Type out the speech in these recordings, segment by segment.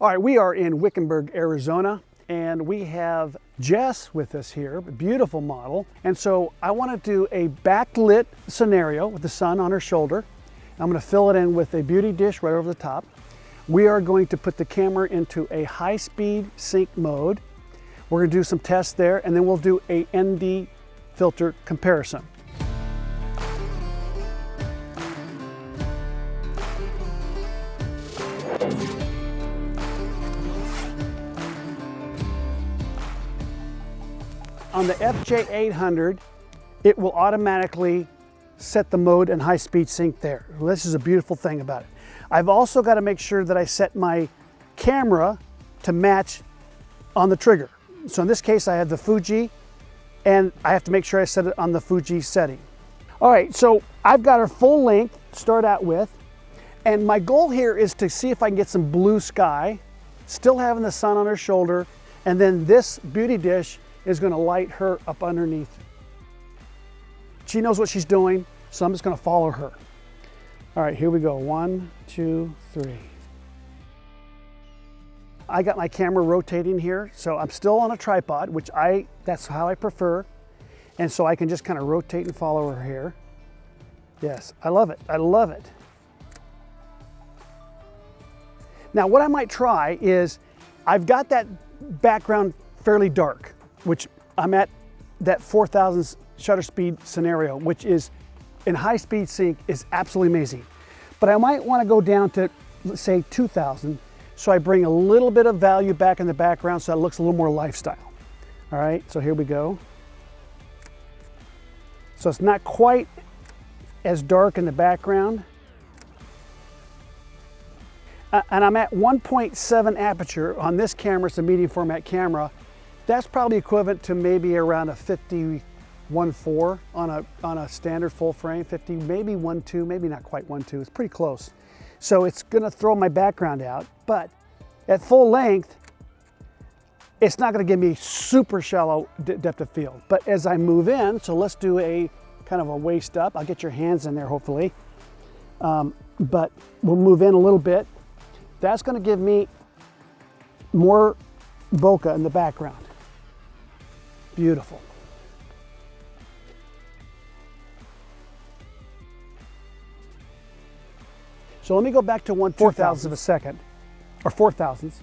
All right, we are in Wickenburg, Arizona, and we have Jess with us here, a beautiful model. And so I want to do a backlit scenario with the sun on her shoulder. I'm going to fill it in with a beauty dish right over the top. We are going to put the camera into a high-speed sync mode. We're going to do some tests there, and then we'll do a ND filter comparison. On the FJ800, it will automatically set the mode and high-speed sync there. This is a beautiful thing about it. I've also got to make sure that I set my camera to match on the trigger. So in this case, I have the Fuji, and I have to make sure I set it on the Fuji setting. All right, so I've got her full length to start out with, and my goal here is to see if I can get some blue sky, still having the sun on her shoulder, and then this beauty dish is going to light her up underneath. She knows what she's doing, so I'm just going to follow her. All right, here we go. 1, 2, 3. I got my camera rotating here, so I'm still on a tripod, which that's how I prefer. And so I can just kind of rotate and follow her here. Yes, I love it. I love it. Now, what I might try is, I've got that background fairly dark, which I'm at that 4,000 shutter speed scenario, which is in high speed sync is absolutely amazing. But I might want to go down to, let's say, 2,000, so I bring a little bit of value back in the background so it looks a little more lifestyle. All right, so here we go. So it's not quite as dark in the background. And I'm at 1.7 aperture on this camera. It's a medium format camera. That's probably equivalent to maybe around a 51.4 on a standard full frame, 50, maybe 1.2, maybe not quite 1.2, it's pretty close. So it's gonna throw my background out, but at full length, it's not gonna give me super shallow depth of field. But as I move in, so let's do a kind of a waist up. I'll get your hands in there hopefully. But we'll move in a little bit. That's gonna give me more bokeh in the background. Beautiful. So let me go back to 1/4,000 of a second, or 4,000ths,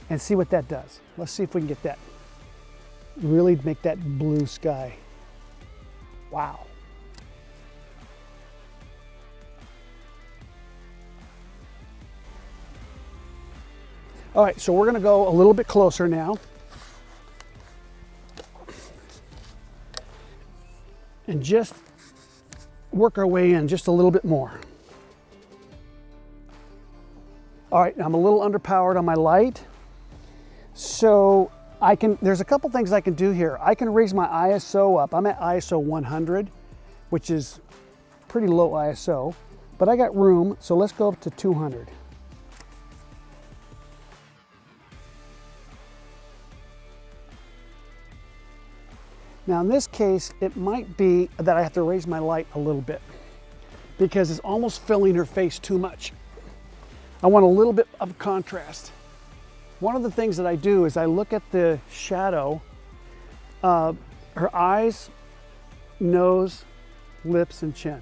and see what that does. Let's see if we can get that, really make that blue sky. Wow. All right, so we're gonna go a little bit closer now. And just work our way in just a little bit more. All right, I'm a little underpowered on my light. So there's a couple things I can do here. I can raise my ISO up. I'm at ISO 100, which is pretty low ISO, but I got room, so let's go up to 200. Now in this case, it might be that I have to raise my light a little bit because it's almost filling her face too much. I want a little bit of contrast. One of the things that I do is I look at the shadow, her eyes, nose, lips, and chin.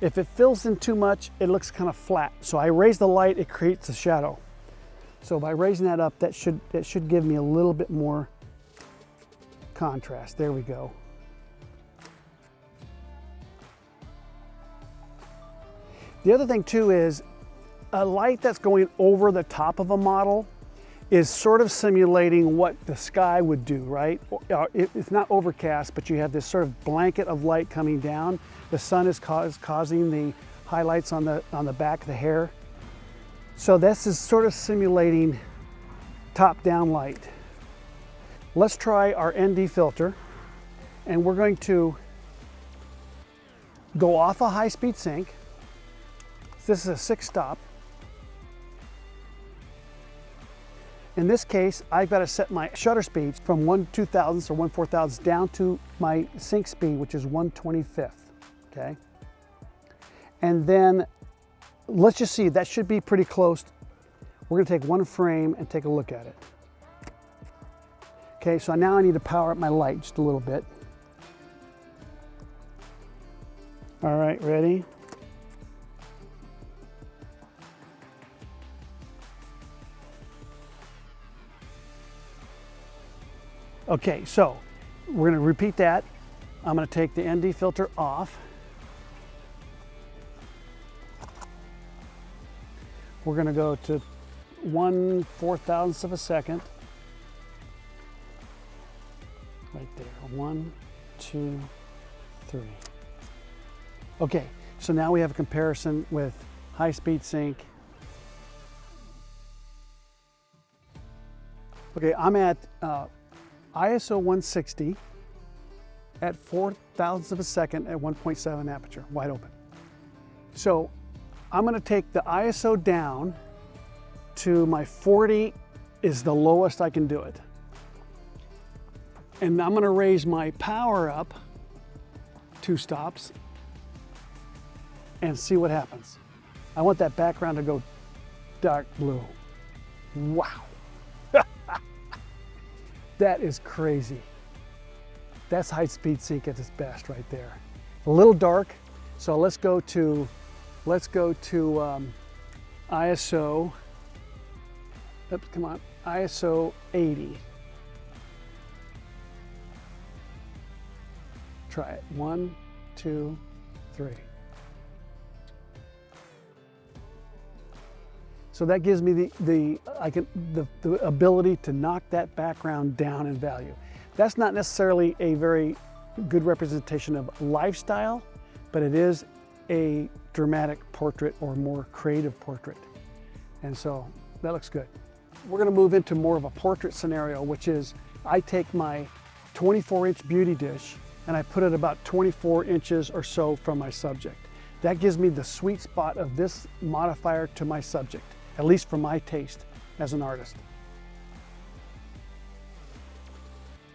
If it fills in too much, it looks kind of flat. So I raise the light, it creates a shadow. So by raising that up, that should give me a little bit more contrast. There we go. The other thing too is a light that's going over the top of a model is sort of simulating what the sky would do, right? It's not overcast, but you have this sort of blanket of light coming down. The sun is causing the highlights on the back of the hair. So this is sort of simulating top-down light. Let's try our ND filter, and we're going to go off a high-speed sync. This is a 6-stop. In this case, I've got to set my shutter speeds from 1/2000 or 1/4000 down to my sync speed, which is 1/25, okay? And then let's just see, that should be pretty close We're gonna take one frame and take a look at it. Okay, so now I need to power up my light just a little bit. All right, ready? Okay, so we're gonna repeat that. I'm gonna take the ND filter off. We're gonna go to 1/4,000th of a second. Right there, 1, 2, 3. Okay, so now we have a comparison with high-speed sync. Okay, I'm at ISO 160 at 4,000ths of a second at 1.7 aperture, wide open. So I'm gonna take the ISO down to my 40 is the lowest I can do it. And I'm gonna raise my power up 2 stops and see what happens. I want that background to go dark blue. Wow. That is crazy. That's high speed sync at its best right there. A little dark, so let's go to ISO, oops, come on, ISO 80. Try it, 1, 2, 3. So that gives me the ability to knock that background down in value. That's not necessarily a very good representation of lifestyle, but it is a dramatic portrait or more creative portrait. And so that looks good. We're gonna move into more of a portrait scenario, which is I take my 24-inch beauty dish and I put it about 24 inches or so from my subject. That gives me the sweet spot of this modifier to my subject, at least for my taste as an artist.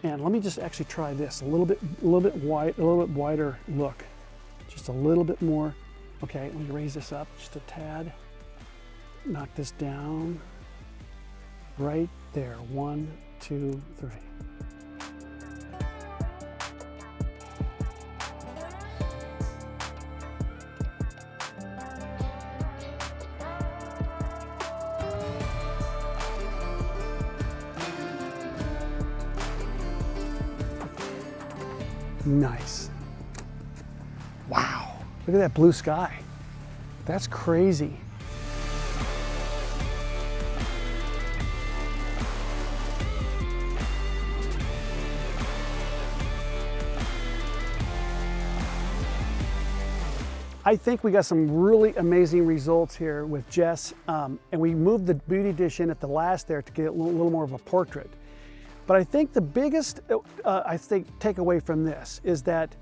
And let me just actually try this a little bit wider look, just a little bit more. Okay, let me raise this up just a tad. Knock this down right there. 1, 2, 3. Nice. Wow, look at that blue sky. That's crazy. I think we got some really amazing results here with Jess, and we moved the beauty dish in at the last there to get a little more of a portrait. But I think the biggest takeaway from this is that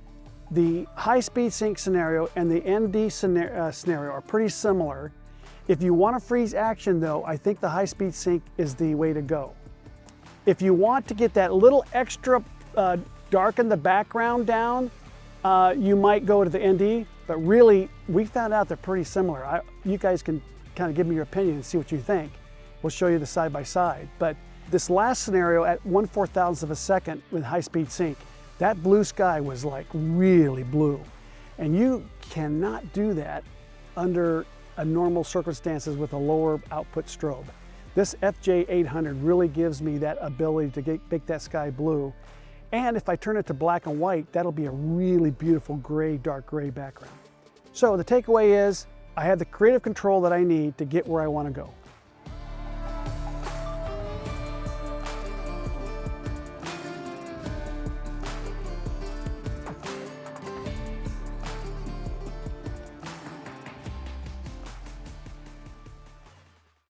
the high-speed sync scenario and the ND scenario are pretty similar. If you want to freeze action though, I think the high-speed sync is the way to go. If you want to get that little extra darken the background down, you might go to the ND, but really we found out they're pretty similar. You guys can kind of give me your opinion and see what you think. We'll show you the side by side. But this last scenario at 1/4000th of a second with high-speed sync, that blue sky was like really blue. And you cannot do that under a normal circumstances with a lower output strobe. This FJ800 really gives me that ability to make that sky blue. And if I turn it to black and white, that'll be a really beautiful gray, dark gray background. So the takeaway is I have the creative control that I need to get where I want to go.